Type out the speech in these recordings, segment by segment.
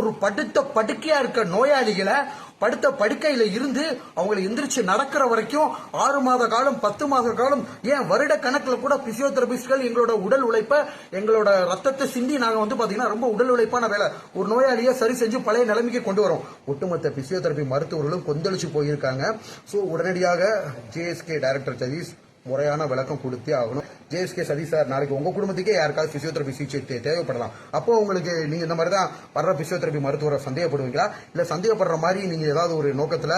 ஒரு படுத்த படுக்கையா இருக்க நோயாளிகளை படுத்த படுக்கையில இருந்து அவங்களை எந்திரிச்சு நடக்கிற வரைக்கும் 6 மாத காலம் 10 மாத காலம் ஏன் வருட கணக்குல கூட பிசியோதெரபிஸ்ட்கள் எங்களோட உடல் உழைப்ப எங்களோட ரத்தத்தை சிந்தி நாங்க பாத்தீங்கன்னா ரொம்ப உடல் உழைப்பான வேலை ஒரு நோயாளியை சரி செஞ்சு பழைய நிலைமைக்கு கொண்டு வரோம். ஒட்டுமொத்த பிசியோதெரபி மருத்துவர்களும் கொந்தளிச்சு போயிருக்காங்க. சோ உடனடியாக ஜேஎஸ்கே டைரக்டர் சதீஷ் முறையான விளக்கம் கொடுத்தே ஆகணும். ஜேஎஸ்கே சதீஷ் சார், நாளைக்கு உங்க குடும்பத்துக்கே யாருக்காவது பிசியோதெரபி சிகிச்சை தேவைப்படலாம். அப்போ உங்களுக்கு நீங்க இந்த மாதிரி தான் வர்ற பிசியோதெரபி மருத்துவரை சந்தேகப்படுவீங்களா, இல்ல சந்தேகப்படுற மாதிரி நீங்க ஏதாவது ஒரு நோக்கத்துல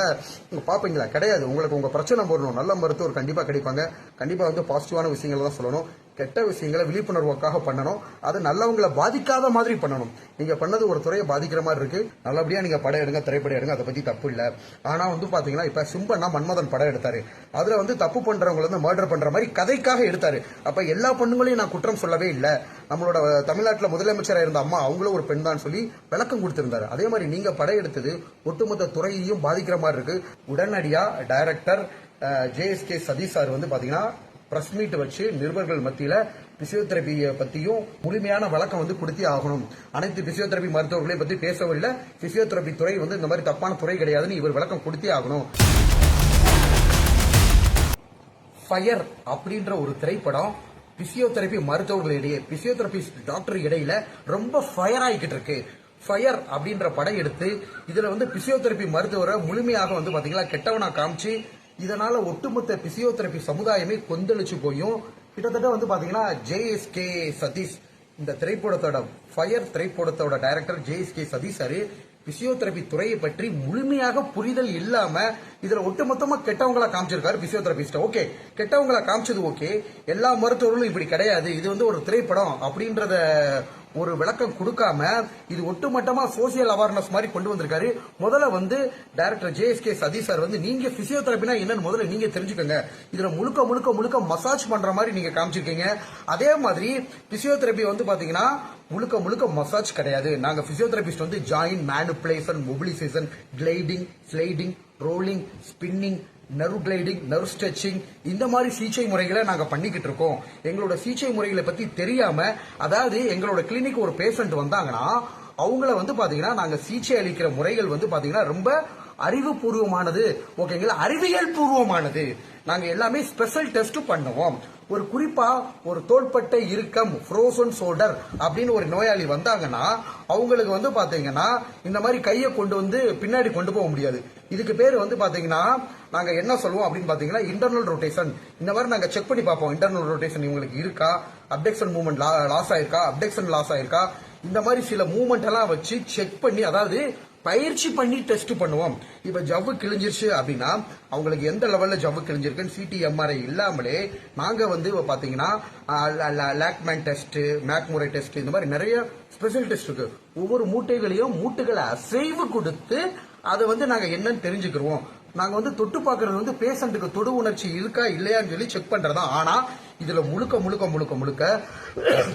பாப்பீங்களா? கிடையாது. உங்களுக்கு உங்க பிரச்சனை போடணும், நல்ல மருத்துவர் கண்டிப்பா கிடைப்பாங்க. கண்டிப்பா பாசிட்டிவான விஷயங்களை தான் சொல்லணும், கெட்ட விஷயங்களை விழிப்புணர்வுக்காக பண்ணணும். அது நல்லவங்களை பாதிக்காத மாதிரி பண்ணணும். நீங்க பண்ணது ஒரு துறையை பாதிக்கிற மாதிரி இருக்கு. நல்லபடியா நீங்க படம் எடுங்க, திரைப்படம் எடுங்க, அதை பத்தி தப்பு இல்ல. ஆனா பாத்தீங்கன்னா இப்ப சிம்பன்னா மன்மதன் படம் எடுத்தாரு. அதுல தப்பு பண்றவங்களை மர்டர் பண்ற மாதிரி கதைக்காக எடுத்தாரு. அப்ப எல்லா பொண்ணுங்களையும் நான் குற்றம் சொல்லவே இல்லை. நம்மளோட தமிழ்நாட்டில் முதலமைச்சராக இருந்த அம்மா அவங்களும் ஒரு பெண் தான் சொல்லி விளக்கம் கொடுத்திருந்தாரு. அதே மாதிரி நீங்க படம் எடுத்தது ஒட்டுமொத்த துறையையும் பாதிக்கிற மாதிரி இருக்கு. உடனடியா டைரக்டர் ஜேஎஸ்கே சதீஷ் சார் பாத்தீங்கன்னா பிரஸ் மீட் வச்சு நிருபர்கள் மத்தியில பிசியோதெரபியை பத்தியும் முழுமையான வழக்கம் கொடுத்தே ஆகணும். அனைத்து பிசியோதெரபி மருத்துவர்களையும் பத்தி பேசவில்லை. பிசியோதெரபி துறை இந்த மாதிரி தப்பான துறை கிடையாதுன்னு இவர் விளக்கம் கொடுத்தே ஆகணும். ஃபயர் அப்படின்ற ஒரு திரைப்படம் பிசியோதெரபி மருத்துவர்களிடையே, பிசியோதெரபிஸ்ட் டாக்டர் இடையில ரொம்ப ஃபயர் ஆகிக்கிட்டு இருக்கு. ஃபயர் அப்படின்ற படம் எடுத்து இதுல பிசியோதெரபி மருத்துவரை முழுமையாக பாத்தீங்களா கெட்டவனா காமிச்சு இதனால ஒட்டுமொத்த பிசியோதெரபி சமுதாயமே கொந்தளிச்சு போயும் கிட்டத்தட்ட பாத்தீங்கன்னா ஜேஎஸ்கே சதீஷ் இந்த திரைப்படத்தோட ஃபயர் திரைப்படத்தோட director JSK Satish sir physiotherapy துறையை பற்றி முழுமையாக புரிதல் இல்லாம இதுல ஒட்டுமொத்தமா கெட்டவங்களா காமிச்சிருக்காரு பிசியோதெரபிஸ்ட். ஓகே, கெட்டவங்களா காமிச்சது ஓகே, எல்லா மருத்துவர்களும் இப்படி கிடையாது, இது ஒரு திரைப்படம் அப்படின்றத ஒரு விளக்கம் கொடுக்காம இது ஒட்டுமொத்தமா சோசியல் அவேர்னஸ் மாதிரி கொண்டு வந்திருக்காரு. முதல்ல டைரக்டர் ஜேஎஸ்கே சதீஷ் சார் நீங்க பிசியோதெரபினா என்னன்னு முதல்ல நீங்க தெரிஞ்சுக்கோங்க. இதுல முழுக்க முழுக்க முழுக்க மசாஜ் பண்ற மாதிரி நீங்க காமிச்சிருக்கீங்க. அதே மாதிரி பிசியோதெரபி பாத்தீங்கன்னா முழுக்க முழுக்க மசாஜ் கிடையாது. நாங்க physiotherapist join manipulation, mobilisation, gliding, sliding, rolling, spinning, nerve gliding, nerve stretching, இந்த மாதிரி சிகிச்சை முறைகளை நாங்க பண்ணிக்கிட்டு இருக்கோம். எங்களோட சிகிச்சை முறைகளை பத்தி தெரியாம, அதாவது எங்களோட கிளினிக் ஒரு பேஷண்ட் வந்தாங்கன்னா அவங்கள பாத்தீங்கன்னா நாங்க சிகிச்சை அளிக்கிற முறைகள் பாத்தீங்கன்னா ரொம்ப அறிவுபூர்வமானது, ஓகேங்களா, அறிவியல் பூர்வமானது. நாங்க எல்லாமே ஸ்பெஷல் டெஸ்ட் பண்ணுவோம். ஒரு குறிப்பா ஒரு தோள்பட்டை இறுக்கம், ஃப்ரோசன் ஷோல்டர் அப்படின்னு ஒரு நோயாளி வந்தாங்கன்னா அவங்களுக்கு பாத்தீங்கன்னா இந்த மாதிரி கையை கொண்டு பின்னாடி கொண்டு போக முடியாது. இதுக்கு பேர் பாத்தீங்கன்னா நாங்க என்ன சொல்லுவோம் அப்படின்னு பாத்தீங்கன்னா இன்டர்னல் ரொட்டேஷன். இந்த மாதிரி நாங்க செக் பண்ணி பார்ப்போம். இன்டர்னல் ரொட்டேஷன் இவங்களுக்கு இருக்கா, அப்டக்ஷன் மூவ்மெண்ட் லாஸ் ஆயிருக்கா, அப்டக்ஷன் லாஸ் ஆயிருக்கா, இந்த மாதிரி சில மூவ்மெண்ட் எல்லாம் வச்சு செக் பண்ணி, அதாவது பயிற்சி பண்ணி டெஸ்ட் பண்ணுவோம். இப்ப ஜவ்வு கிழிஞ்சிருச்சு அப்படின்னா அவங்களுக்கு எந்த லெவல்ல ஜவ்வு கிழிஞ்சிருக்குன்னு சிடி எம்ஆர்ஐ இல்லாமலே நாங்க பாத்தீங்கன்னா லாக்மேன் டெஸ்ட், மேக்முரை டெஸ்ட், இந்த மாதிரி நிறைய ஸ்பெஷல் டெஸ்ட் இருக்கு. ஒவ்வொரு மூட்டுகளை அசைவு கொடுத்து அதை நாங்க என்னன்னு தெரிஞ்சுக்கிறோம். நாங்க தொட்டு பாக்குறது பேஷண்ட்டுக்கு தொடு உணர்ச்சி இருக்கா இல்லையான்னு சொல்லி செக் பண்றதா. ஆனா இதுல முழுக்க முழுக்க முழுக்க முழுக்க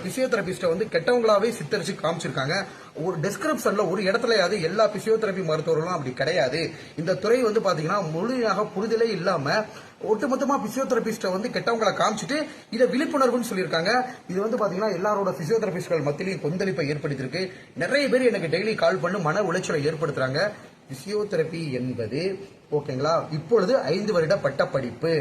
பிசியோதெரபிஸ்ட கெட்டவங்களாவே சித்தரிச்சு காமிச்சிருக்காங்க. ஒரு டிஸ்கிரிப்ஷன்ல ஒரு இடத்துலயாவது எல்லா பிசியோதெரபி மருத்துவர்களும் அப்படி கிடையாது. இந்த துறை பாத்தீங்கன்னா முழுமையாக புரிதலே இல்லாம ஒட்டுமொத்தமா பிசியோதெரபிஸ்ட கெட்டவங்களை காமிச்சிட்டு இதை விழிப்புணர்வுன்னு சொல்லியிருக்காங்க. இது பாத்தீங்கன்னா எல்லாரோட பிசியோதெரபிஸ்ட்கள் மத்தியிலையும் கொந்தளிப்பை ஏற்படுத்தியிருக்கு. நிறைய பேர் எனக்கு டெய்லி கால் பண்ணி மன உளைச்சலை ஏற்படுத்துறாங்க. பிசியோதெரபி என்பது ஓகேங்களா இப்பொழுது 5 வருட பட்டப்படிப்பு,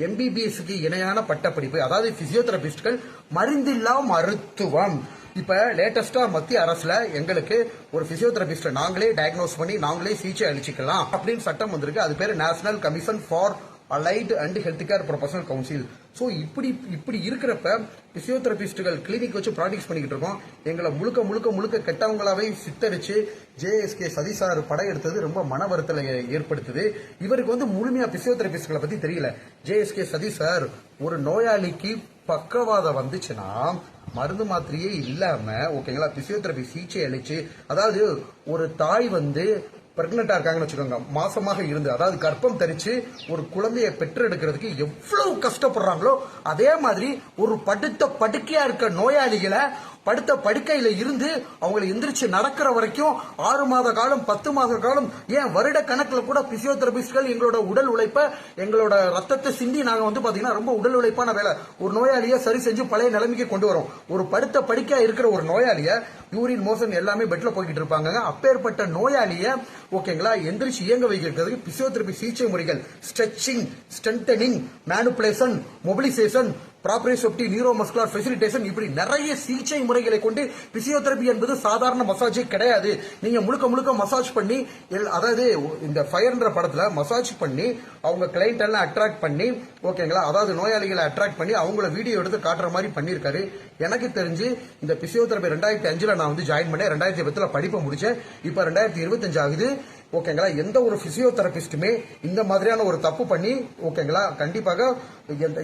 எம்பிபிஎஸ்க்கு இணையான பட்டப்படிப்பு. அதாவது பிசியோதெரபிஸ்ட்கள் மருந்தில்லா மருத்துவம். இப்ப லேட்டஸ்டா மத்திய அரசுல எங்களுக்கு ஒரு பிசியோதெரபிஸ்ட் நாங்களே டயக்னோஸ் பண்ணி நாங்களே சிகிச்சை அளிச்சுக்கலாம் அப்படின்னு சட்டம் வந்திருக்கு. அது பேரு national commission for allied and health care professional council. So இப்படி இருக்கிறப்ப பிசியோதெரபிஸ்டுகள் கிளினிக் வச்சு ப்ராக்டிஸ் பண்ணிக்கிட்டு இருக்கோம். எங்களை முழுக்க முழுக்க முழுக்க கெட்டவங்களாவே சித்தரிச்சு ஜேஎஸ்கே சதீஷ் சார் படம் எடுத்தது ரொம்ப மன வருத்தலை ஏற்படுத்துது. இவருக்கு முழுமையா பிசியோதெரபிஸ்ட்களை பத்தி தெரியல. ஜேஎஸ்கே சதீஷ் சார் ஒரு நோயாளிக்கு பக்கவாதம் வந்துச்சுன்னா மருந்து மாத்திரையே இல்லாம ஓகேங்களா பிசியோதெரபி சிகிச்சை அளிச்சு, அதாவது ஒரு தாய் பிரெக்னெண்டா இருக்காங்கன்னு வச்சுக்கோங்க, மாசமாக இருந்து அதாவது கர்ப்பம் தரிச்சு ஒரு குழந்தையை பெற்றெடுக்கிறதுக்கு எவ்வளவு கஷ்டப்படுறாங்களோ அதே மாதிரி ஒரு படுத்த படுக்கையா இருக்க நோயாளிகளை படுத்த படுக்கையில இருந்து அவங்களை எந்திரிச்சு நடக்கிற வரைக்கும் 6 மாத காலம் 10 மாத காலம் ஏன் வருட கணக்கில் கூட பிசியோதெரபிஸ்ட்கள் எங்களோட உடல் உழைப்ப எங்களோட ரத்தத்தை சிந்தி நாங்க வந்து பாத்தீங்கன்னா ரொம்ப உடல் உழைப்பான வேலை. ஒரு நோயாளியை சரி செஞ்சு பழைய நிலைமைக்கு கொண்டு வரோம். ஒரு படுத்த படுக்கையா இருக்கிற ஒரு நோயாளிய யூரின் மோஷன் எல்லாமே பெட்ல போய்கிட்டு இருப்பாங்க. அப்பேற்பட்ட நோயாளிய ஓகேங்களா எந்திரிச்சு இயங்க வைக்கிறதுக்கு பிசியோதெரபி சிகிச்சை முறைகள் stretching, strengthening, manipulation, mobilisation, proprioceptive, neuromuscular facilitation, இப்படி நிறைய சிகிச்சை முறைகளை கொண்டு பிசியோதெரபி என்பது சாதாரண மசாஜே கிடையாது. நீங்க முழுக்க முழுக்க மசாஜ் பண்ணி, அதாவது இந்த ஃபயர்ன்ற படத்துல மசாஜ் பண்ணி அவங்க கிளைண்ட் எல்லாம் அட்ராக்ட் பண்ணி ஓகேங்களா, அதாவது நோயாளிகளை அட்ராக்ட் பண்ணி அவங்கள வீடியோ எடுத்து காட்டுற மாதிரி பண்ணிருக்காரு. எனக்கு தெரிஞ்சு இந்த பிசியோதெரபி 2005 நான் வந்து ஜாயின் பண்ணேன். 2010 படிப்பை முடிச்சேன். இப்ப 2025 ஆகுது. ஓகேங்களா, எந்த ஒரு பிசியோதெரபிஸ்டுமே இந்த மாதிரியான ஒரு தப்பு பண்ணி ஓகேங்களா கண்டிப்பாக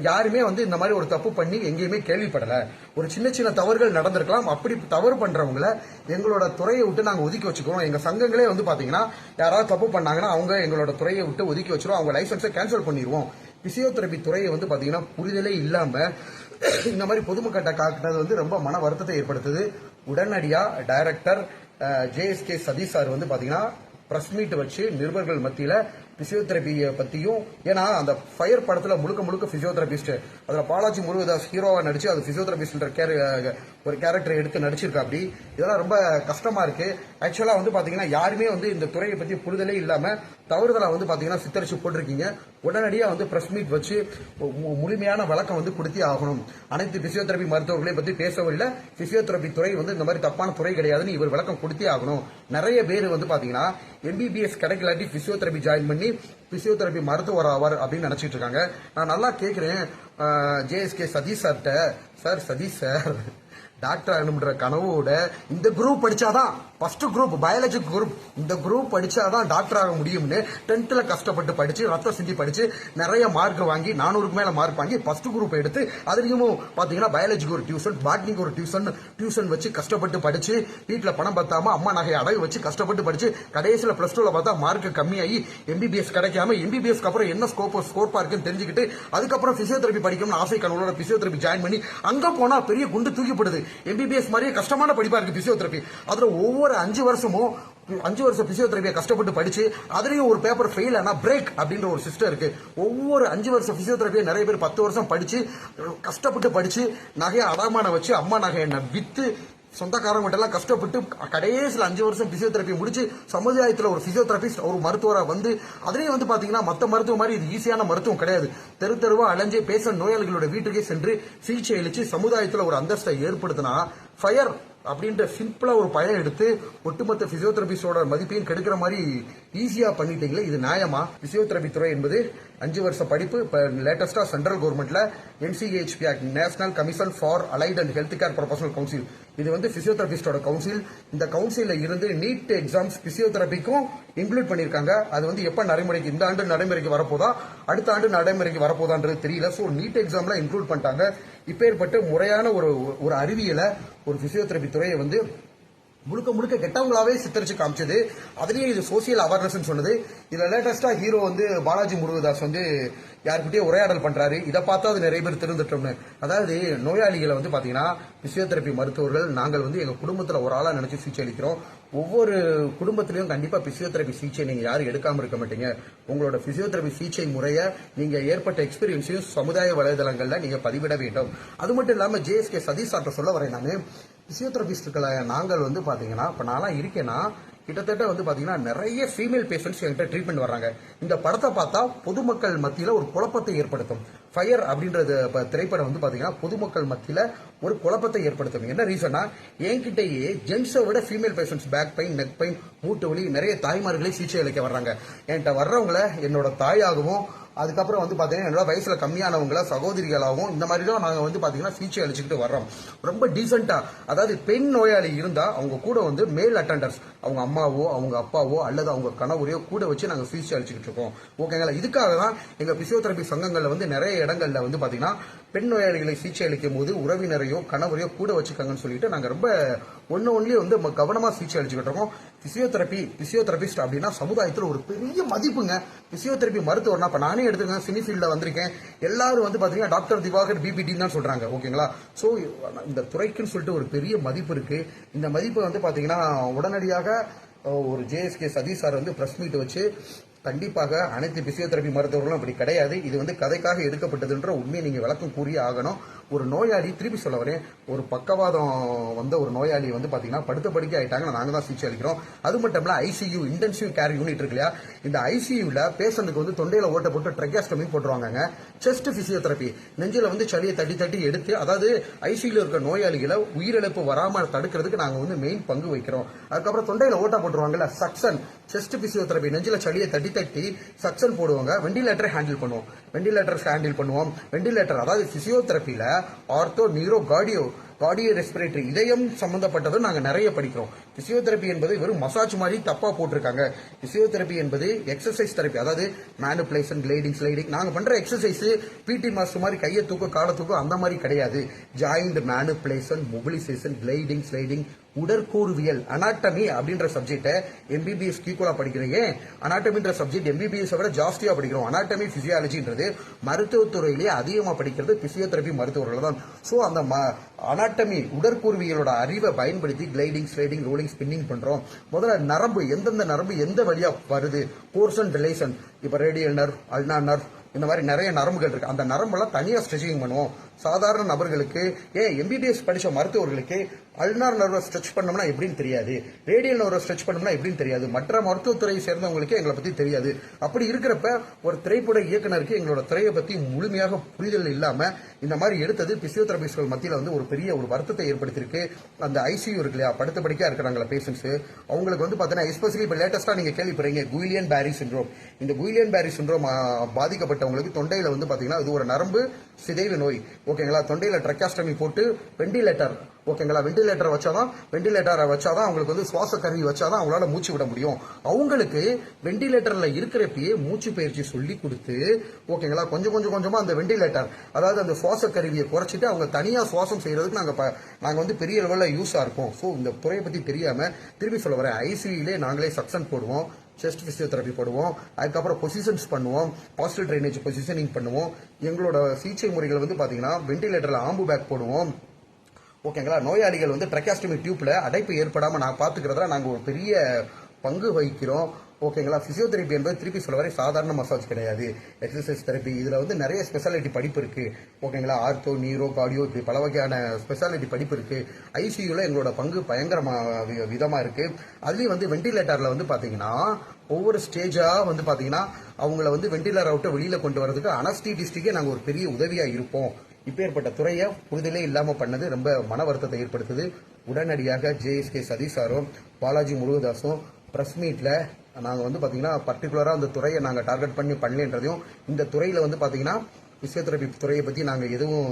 யாருமே வந்து இந்த மாதிரி ஒரு தப்பு பண்ணி எங்கேயுமே கேள்விப்படல. ஒரு சின்ன சின்ன தவறுகள் நடந்திருக்கலாம். அப்படி தவறு பண்றவங்கள எங்களோட துறையை விட்டு நாங்க ஒதுக்கி வச்சுக்கிறோம். எங்க சங்கங்களே வந்து பாத்தீங்கன்னா யாராவது தப்பு பண்ணாங்கன்னா அவங்க எங்களோட துறையை விட்டு ஒதுக்கி வச்சிரும். அவங்க லைசன்ஸை கேன்சல் பண்ணிடுவோம். பிசியோதெரபி துறையை வந்து பாத்தீங்கன்னா புரிதலே இல்லாம இந்த மாதிரி பொதுமக்கிட்ட காட்டுறது வந்து ரொம்ப மன வருத்தத்தை ஏற்படுத்துது. உடனடியா டைரக்டர் JSK சதீஷ் சார் வந்து பாத்தீங்கன்னா பிரஸ் மீட் வச்சு நிருபர்கள் மத்தியில பிசியோதெரபியை பத்தியும், ஏன்னா அந்த ஃபயர் படத்துல முழுக்க முழுக்க பிசியோதெரபிஸ்ட், அதுல பாலாஜி முருகதாஸ் ஹீரோவா நடிச்சு அது பிசியோதெரபிஸ்ட் ஒரு கேரக்டரை எடுத்து நடிச்சிருக்கா. அப்படி இதெல்லாம் ரொம்ப கஷ்டமா இருக்கு. ஆக்சுவலா வந்து பாத்தீங்கன்னா யாருமே வந்து இந்த துறையை பத்தி புரிதலே இல்லாம தவறுதலா வந்து பாத்தீங்கன்னா சித்தரிச்சு போட்டிருக்கீங்க. உடனடியா வந்து பிரஸ் மீட் வச்சு முழுமையான விளக்கம் வந்து கொடுத்தே ஆகணும். அனைத்து பிசியோதெரபி மருத்துவர்களை பத்தி பேசவில்லை. பிசியோதெரபி துறை வந்து இந்த மாதிரி தப்பான துறை கிடையாதுன்னு இவர் விளக்கம் கொடுத்தே ஆகணும். நிறைய பேர் வந்து பாத்தீங்கன்னா MBBS கிடைக்கலாட்டி பிசியோதெரபி ஜாயின் பண்ணி பிசியோதெரபி மருத்துவர் ஆவார் அப்படின்னு நினைச்சிட்டு இருக்காங்க. நான் நல்லா கேட்கிறேன் JSK சதீஷ் சார்ட்ட, சார் சதீஷ் சார் டாக்டர் ஆகணும்ன்ற கனவோட இந்த குரூப் படிச்சாதான், ஃபர்ஸ்ட் குரூப் பயாலஜி குரூப், இந்த குரூப் படிச்சாதான் டாக்டர் ஆக முடியும்னு 10th கஷ்டப்பட்டு படிச்சு ரத்த சிந்தி படிச்சு நிறைய மார்க் வாங்கி 400க்கு மேல மார்க் வாங்கி ஃபர்ஸ்ட் குரூப் எடுத்து அதுலயும் பாத்தீங்கன்னா பயாலஜிக்கு ஒரு டியூஷன், பாட்னிக்கு ஒரு டியூஷன் வச்சு கஷ்டப்பட்டு படிச்சு வீட்டுல பணம் பத்தாம அம்மா நகையை அடகு வச்சு கஷ்டப்பட்டு படிச்சு கடைசியில +2ல பார்த்தா மார்க் கம்மியாகி MBBS கிடைக்காம MBBS அப்புறம் என்ன ஸ்கோர் இருக்குன்னு தெரிஞ்சுக்கிட்டு அதுக்கப்புறம் பிசியோதெரபி படிக்கணும்னு ஆசை கனவோட பிசியோதெரபி ஜாயின் பண்ணி அங்க போனா பெரிய குண்டு தூக்கிப்படுது. MBBS மாதிரியே கஷ்டமான படிப்பா இருக்கு பிசியோதெரபி. அதுல ஒவ்வொரு 5 வருஷமும் 5 வருஷம் பிசியோதெரபியை கஷ்டப்பட்டு படிச்சு அதுலயும் ஒரு பேப்பர் ஃபெயில் ஆனா பிரேக் அப்படின்ற ஒரு சிஸ்டம் இருக்கு. ஒவ்வொரு 5 வருஷம் பிசியோதெரபியை நிறைய பேர் 10 வருஷம் படிச்சு கஷ்டப்பட்டு படிச்சு நகையை அடமான வச்சு அம்மா நகையை வித்து சொந்தக்காரங்க எல்லாம் கஷ்டப்பட்டு கடைசியில் 5 வருஷம் பிசியோதெரபி முடிச்சு சமுதாயத்தில் ஒரு பிசியோதெரபிஸ்ட் ஒரு மருத்துவரா வந்து அதுலயும் வந்து பாத்தீங்கன்னா மத்த மருத்துவம் மாதிரி இது ஈஸியான மருத்துவம் கிடையாது. தெருவா அலைஞ்சு பேஷண்ட் நோயாளிகளோட வீட்டுக்கே சென்று சிகிச்சை அளிச்சு சமுதாயத்தில் ஒரு அந்தஸ்தை ஏற்படுத்தினா ஃபயர் அப்படின்ற சிம்பிளா ஒரு பயம் எடுத்து ஒட்டுமொத்த பிசியோதெரபிஸ்டோட மதிப்பையும் கெடுக்கிற மாதிரி ஈஸியா பண்ணிட்டீங்களே, இது நியாயமா? பிசியோதெரபி துறை என்பது 5 வருஷ படிப்பு. இப்ப லேட்டஸ்டா சென்ட்ரல் கவர்மெண்ட்ல NCHP act, national commission for allied and health care professional council, இது வந்து பிசியோதெரபிஸ்டோட கவுன்சில். இந்த கவுன்சில்ல இருந்து நீட் எக்ஸாம்ஸ் பிசியோதெரபிக்கும் இன்க்ளூட் பண்ணிருக்காங்க. அது வந்து எப்ப நடைமுறைக்கு, இந்த ஆண்டு நடைமுறைக்கு வரப்போதா அடுத்த ஆண்டு நடைமுறைக்கு வரப்போதான்றது தெரியல. சோ நீட் எக்ஸாம்ல இன்க்ளூட் பண்ணிட்டாங்க. இப்பேற்பட்ட முறையான ஒரு அறிவியலை ஒரு பிசியோதெரபி துறையை வந்து முழுக்க முழுக்க கெட்டவங்களாவே சித்தரிச்சு காமிச்சது. அதுலயே இது சோசியல் அவேர்னஸ் சொன்னது. இதுல லேட்டஸ்டா ஹீரோ வந்து பாலாஜி முருகதாஸ் வந்து யாருக்கிட்டே உரையாடல் பண்றாரு. இதை பார்த்தா அது நிறைய பேர் திருந்துட்டோம்னு. அதாவது நோயாளிகளை வந்து பாத்தீங்கன்னா பிசியோதெரபி மருத்துவர்கள் நாங்கள் வந்து எங்க குடும்பத்துல ஒரு ஆளா நினைச்சு சிகிச்சை அளிக்கிறோம். ஒவ்வொரு குடும்பத்திலையும் கண்டிப்பா பிசியோதெரபி சிகிச்சை நீங்க யாரும் எடுக்காம இருக்க மாட்டீங்க. உங்களோட பிசியோதெரபி சிகிச்சை முறைய நீங்க ஏற்பட்ட எக்ஸ்பீரியன்ஸையும் சமுதாய வலைதளங்கள்ல நீங்க பதிவிட வேண்டும். அது மட்டும் இல்லாம JSK சதீஷ் சார்ட்ட சொல்ல வரேன், நானு பிசியோதெரபிஸ்டுகளை நாங்கள் வந்து பாத்தீங்கன்னா இப்ப நான்லாம் இருக்கேன்னா கிட்டத்தட்ட வந்து பாத்தீங்கன்னா நிறைய ஃபீமேல் பேஷண்ட்ஸ் என்கிட்ட ட்ரீட்மெண்ட் வர்றாங்க. இந்த படத்தை பார்த்தா பொதுமக்கள் மத்தியில ஒரு குழப்பத்தை ஏற்படுத்தும். ஃபயர் அப்படின்றது திரைப்படம் வந்து பாத்தீங்கன்னா பொதுமக்கள் மத்தியில ஒரு குழப்பத்தை ஏற்படுத்தும். என்ன ரீசன்னா, என்கிட்டயே ஜென்ஸை விட female patients back pain, neck pain, மூட்டு வலி, நிறைய தாய்மார்களே சிகிச்சை அளிக்க வர்றாங்க. என்கிட்ட வர்றவங்கள என்னோட தாயாகவும் அதுக்கப்புறம் வந்து பாத்தீங்கன்னா என்னோட வயசுல கம்மியானவங்கள சகோதரிகளாகவும் இந்த மாதிரி தான் நாங்க வந்து பாத்தீங்கன்னா சிகிச்சை அளிச்சுக்கிட்டு வர்றோம். ரொம்ப டீசென்டா, அதாவது பெண் நோயாளி இருந்தா அவங்க கூட வந்து மேல் அட்டெண்டர்ஸ், அவங்க அம்மாவோ அவங்க அப்பாவோ அல்லது அவங்க கணவரையோ கூட வச்சு நாங்க சிகிச்சை அளிச்சுக்கிட்டு இருக்கோம். ஓகேங்களா? இதுக்காக தான் எங்க பிசியோதெரபி சங்கங்கள்ல வந்து நிறைய நிறைய இடங்கள்ல வந்து பாத்தீங்கன்னா பெண் நோயாளிகளை சிகிச்சை அளிக்கும் போது உறவினரையோ கணவரையோ கூட வச்சுக்காங்கன்னு சொல்லிட்டு நாங்க ரொம்ப ஒன்லயே வந்து கவனமா சிகிச்சை அளிச்சுக்கிட்டு இருக்கோம். பிசியோதெரபிஸ்ட் அப்படின்னா சமுதாயத்தில் ஒரு பெரிய மதிப்புங்க. பிசியோதெரபி மருத்துவர்னா இப்ப நானே எடுத்துக்கேன், சினி ஃபீல்ட்ல வந்திருக்கேன். எல்லாரும் வந்து பாத்தீங்கன்னா டாக்டர் திவாகர் பிபிடின்னு தான் சொல்றாங்க. ஓகேங்களா? சோ இந்த துறைக்குன்னு சொல்லிட்டு ஒரு பெரிய மதிப்பு இருக்கு. இந்த மதிப்பு வந்து பாத்தீங்கன்னா உடனடியாக ஒரு ஜேஎஸ்கே சதீஷ் சார் வந்து பிரஸ் மீட் வச்சு கண்டிப்பாக அனைத்து பிசியோதெரபி மருத்துவர்களும் அப்படி கிடையாது, இது வந்து கதைக்காக எடுக்கப்பட்டதுன்ற உண்மையை நீங்க விளக்கம் கூறியே ஆகணும். ஒரு நோயாளி, திருப்பி சொல்ல வரேன், ஒரு பக்கவாதம் வந்த ஒரு நோயாளி வந்து பாத்தீங்கன்னா படுத்த படுக்கை ஆயிட்டாங்க, நாங்க தான் சிகிச்சை அளிக்கிறோம். அது மட்டும் இல்ல ஐசியூ, இன்டென்சிவ் கேர் யூனிட் இருக்கு இல்லையா, இந்த ஐசியூல பேஷண்ட்டுக்கு வந்து தொண்டையில ஓட்ட போட்டு ட்ரெக்காஸ்டமி போட்டுருவாங்க. செஸ்ட் பிசியோதெரபி, நெஞ்சில வந்து சளியை தட்டி தட்டி எடுத்து, அதாவது ஐசியூல இருக்க நோயாளிகளை உயிரிழப்பு வராம தடுக்கிறதுக்கு நாங்க வந்து மெயின் பங்கு வைக்கிறோம். அதுக்கப்புறம் தொண்டையில ஓட்ட போட்டுருவாங்கல்ல, சக்சன், செஸ்ட் பிசியோதெரபி, நெஞ்சில சளியை தட்டி தட்டி சக்சன் போடுவாங்க. வெண்டிலேட்டரை ஹேண்டில் பண்ணுவோம். வெண்டிலேட்டர் அதாவது பிசியோதெரபில ஆர்த்தோ, நியூரோ, கார்டியோ ரெஸ்பிரேட்டரி, இதயம் சம்பந்தப்பட்டதும் நாங்க நிறைய படிக்கிறோம். பிசியோதெரபி என்பது வெறும் மசாஜ் மாதிரி தப்பா போட்டிருக்காங்க. பிசியோதெரபி என்பது எக்ஸசைஸ் தெரபி, அதாவது மேனிபுலேஷன், கிளைடிங், ஸ்லைடிங். நாங்க பண்ற எக்ஸசைஸ் பிடி மாஸ்டர் மாதிரி கையை தூக்க காலை தூக்க அந்த மாதிரி கிடையாது. Joint manipulation, mobilisation, gliding, sliding, உடற்கூறுவியல், அனாட்டமி அப்படின்ற சப்ஜெக்ட எம்பிபிஎஸ் ஈக்குவலா படிக்கிறேன். ஏன் அனாட்டமின்ற சப்ஜெக்ட் எம்பிபிஎஸ் விட ஜாஸ்தியா படிக்கிறோம். அனாட்டமி, பிசியாலஜின்றது மருத்துவத்துறையிலேயே அதிகமா படிக்கிறது பிசியோதெரபி மருத்துவர்கள் தான். சோ அந்த அனாட்டமி, உடற்கூறுவியலோட அறிவை பயன்படுத்தி கிளைடிங், ஸ்லைடிங், ரோலிங், ஸ்பின்னிங் பண்றோம். முதல்ல நரம்பு, எந்தெந்த நரம்பு எந்த வழியா வருது, போர்ஷன், ரிலேஷன், இப்ப ரேடியல் நர்வ், அல்னா நர்வ், இந்த மாதிரி நிறைய நரம்புகள் இருக்கு. அந்த நரம்பெல்லாம் தனியா ஸ்ட்ரெச்சிங் பண்ணுவோம். சாதாரண நபர்களுக்கு, எம்பிபிஎஸ் படிச்ச மருத்துவர்களுக்கு அல்னார் நர்வை ஸ்ட்ரெச் பண்ணோம்னா எப்படின்னு தெரியாது, ரேடியல் நர்வை ஸ்ட்ரெச் பண்ணோம்னா எப்படின்னு தெரியாது, மற்ற மருத்துவத்துறையை சேர்ந்தவங்களுக்கு எங்களை பத்தி தெரியாது. அப்படி இருக்கிறப்ப ஒரு திரைப்பட இயக்குனருக்கு எங்களோட துறையை பத்தி முழுமையாக புரிதல் இல்லாம இந்த மாதிரி எடுத்தது பிசியோதெரபிஸ்ட்கள் மத்தியில வந்து ஒரு பெரிய ஒரு வருத்தத்தை ஏற்படுத்தியிருக்கு. அந்த ஐசியூ இருக்கு இல்லையா, படுத்த படிக்கா இருக்கிறாங்களா பேஷண்ட்ஸ், அவங்களுக்கு வந்து பாத்தீங்கன்னா எஸ்பெஷலி இப்ப லேட்டஸ்டா நீங்க கேள்விப்படுறீங்க குயிலியன் பேரி சிண்ட்ரோம். இந்த குயிலியன் பேரி சிண்ட்ரோம் பாதிக்கப்பட்டவங்களுக்கு தொண்டையில வந்து பாத்தீங்கன்னா இது ஒரு நரம்பு சிதைவு நோய். ஓகேங்களா? தொண்டையில ட்ரெக்காஸ்டமி போட்டு வெண்டிலேட்டர், ஓகேங்களா, வெண்டிலேட்டரை வச்சாதான் அவங்களுக்கு வந்து சுவாச கருவி வச்சாதான் அவங்களால மூச்சு விட முடியும். அவங்களுக்கு வெண்டிலேட்டர்ல இருக்கிறப்பயே மூச்சு பயிற்சி சொல்லி கொடுத்து, ஓகேங்களா, கொஞ்சமா அந்த வெண்டிலேட்டர், அதாவது அந்த சுவாச கருவியை குறைச்சிட்டு அவங்க தனியா சுவாசம் செய்யறதுக்கு நாங்க வந்து பெரிய லெவல்ல யூஸா இருக்கும். ஸோ இந்த துறையை பத்தி தெரியாம திருப்பி சொல்ல வரேன், ஐசியூலே நாங்களே சக்சன் போடுவோம், செஸ்ட் பிசியோதெரபி போடுவோம், அதுக்கப்புறம் பொசிஷன்ஸ் பண்ணுவோம், பாசிட்டிவ் ட்ரைனேஜ் பொசிஷனிங் பண்ணுவோம். எங்களோட சிகிச்சை முறைகள் வந்து பாத்தீங்கன்னா வெண்டிலேட்டர்ல ஆம்பு பேக் போடுவோம். ஓகேங்களா? நோயாளிகள் வந்து ட்ரெக்காஸ்டமி டியூப்ல அடைப்பு ஏற்படாம நான் பாத்துக்கிறதுல நாங்க ஒரு பெரிய பங்கு வகிக்கிறோம். ஓகேங்களா? பிசியோதெரபி என்பது திருப்பி சொல்ல வரை சாதாரண மசாஜ் கிடையாது, எக்ஸசைஸ் தெரப்பி. இதுல வந்து நிறைய ஸ்பெஷாலிட்டி படிப்பு இருக்கு. ஓகேங்களா? ஆர்த்தோ, நியூரோ, கார்டியோ, இப்படி பல வகையான ஸ்பெஷாலிட்டி படிப்பு இருக்கு. ஐசியூல எங்களோட பங்கு பயங்கரமா விதமா இருக்கு. அதுலயும் வந்து வெண்டிலேட்டர்ல வந்து பாத்தீங்கன்னா ஒவ்வொரு ஸ்டேஜா வந்து பாத்தீங்கன்னா அவங்கள வந்து வெண்டிலேட்டர் விட்டு வெளியில கொண்டு வரதுக்கு அனஸ்தீசிஸ்டுக்கே நாங்க ஒரு பெரிய உதவியா இருப்போம். இப்பேற்பட்ட துறையை புரிதலே இல்லாம பண்ணது ரொம்ப மன வருத்தத்தை ஏற்படுத்துது. உடனடியாக ஜேஎஸ்கே சதீஷ் சாரும் பாலாஜி முருகதாசும் பிரஸ் மீட்ல நாங்க வந்து பாத்தீங்கன்னா பர்டிகுலரா அந்த துறையை நாங்க டார்கெட் பண்ணி பண்ணலன்றதையும், இந்த துறையில வந்து பாத்தீங்கன்னா பிசியோதெரபி துறையை பத்தி நாங்க எதுவும்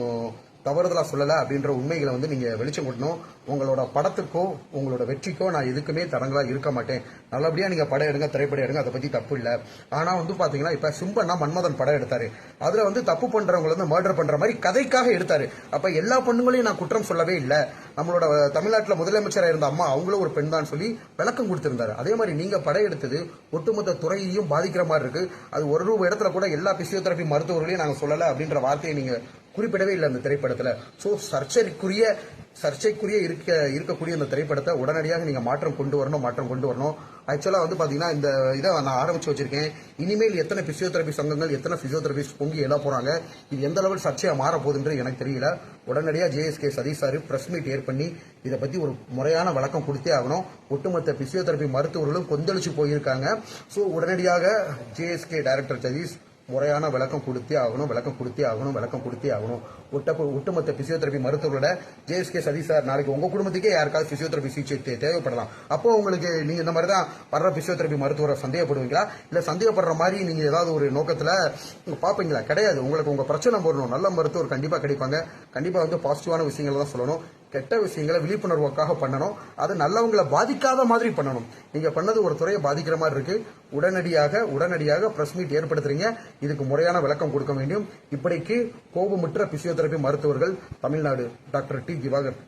தவறுதலா சொல்லல அப்படின்ற உண்மைகளை வந்து நீங்க வெளிச்சம் கொட்டணும். உங்களோட படத்துக்கோ உங்களோட வெற்றிக்கோ நான் எதுக்குமே தடங்களா இருக்க மாட்டேன். நல்லபடியா நீங்க படம் எடுங்க, திரைப்படம் எடுங்க, அதை பத்தி தப்பு இல்ல. ஆனா வந்து பாத்தீங்கன்னா இப்ப சிம்பன்னா மன்மதன் படம் எடுத்தாரு, அதுல வந்து தப்பு பண்றவங்க வந்து மர்டர் பண்ற மாதிரி கதைக்காக எடுத்தாரு. அப்ப எல்லா பொண்ணுங்களையும் நான் குற்றம் சொல்லவே இல்ல. நம்மளோட தமிழ்நாட்டில் முதலமைச்சராக இருந்த அம்மா அவங்களும் ஒரு பெண் தான் சொல்லி விளக்கம் கொடுத்திருந்தாரு. அதே மாதிரி நீங்க படம் எடுத்தது ஒட்டுமொத்த துறையையும் பாதிக்கிற மாதிரி இருக்கு. அது ஒரு இடத்துல கூட எல்லா பிசியோதெரபி மருத்துவர்களையும் நாங்க சொல்லல அப்படின்ற வார்த்தையை நீங்க குறிப்பிடவே இல்லை அந்த திரைப்படத்துல. சோ சர்ச்சைக்குரிய இருக்கக்கூடிய இந்த திரைப்படத்தை உடனடியாக நீங்க மாற்றம் கொண்டு வரணும். ஆக்சுவலா வந்து பாத்தீங்கன்னா இந்த இதை நான் ஆரம்பிச்சு வச்சிருக்கேன். இனிமேல் எத்தனை பிசியோதெரபி சங்கங்கள், எத்தனை பிசியோதெரபிஸ்ட் பொங்கி எழ போறாங்க, இது எந்த லெவல் சர்ச்சையா மாற போகுதுன்றது எனக்கு தெரியல. உடனடியாக JSK Satish sir press meet ஏற்பண்ணி இதை பத்தி ஒரு முறையான விளக்கம் கொடுத்தே ஆகணும். ஒட்டுமொத்த பிசியோதெரபி மருத்துவர்களும் கொந்தளிச்சு போயிருக்காங்க. சோ உடனடியாக ஜேஎஸ்கே டைரக்டர் சதீஷ் முறையான விளக்கம் கொடுத்தே ஆகணும். ஒட்டுமொத்த பிசியோதெரபி மருத்துவர்களோட ஜேஎஸ்கே சதீஷ் சார், நாளைக்கு உங்க குடும்பத்துக்கே யாருக்காவது பிசியோதெரபி சிகிச்சை தேவைப்படலாம். அப்போ உங்களுக்கு நீங்க இந்த மாதிரி தான் வர்ற பிசியோதெரபி மருத்துவரை சந்தேகப்படுவீங்களா, இல்ல சந்தேகப்படுற மாதிரி நீங்க ஏதாவது ஒரு நோக்கத்துல பாப்பீங்களா? கிடையாது. உங்களுக்கு உங்க பிரச்சனை போடணும், நல்ல மருத்துவர் கண்டிப்பா கிடைப்பாங்க. கண்டிப்பா வந்து பாசிட்டிவான விஷயங்கள் தான் சொல்லணும். கெட்ட விஷயங்களை விழிப்புணர்வுக்காக பண்ணணும். அது நல்லவங்களை பாதிக்காத மாதிரி பண்ணணும். நீங்க பண்ணது ஒரு துறையை பாதிக்கிற மாதிரி இருக்கு. உடனடியாக பிரஸ் மீட் ஏற்படுத்துறீங்க. இதுக்கு முறையான விளக்கம் கொடுக்க வேண்டும். இப்படிக்கு கோபமுற்ற பிசியோதெரபி மருத்துவர்கள் தமிழ்நாடு டாக்டர் டி திவாகர்.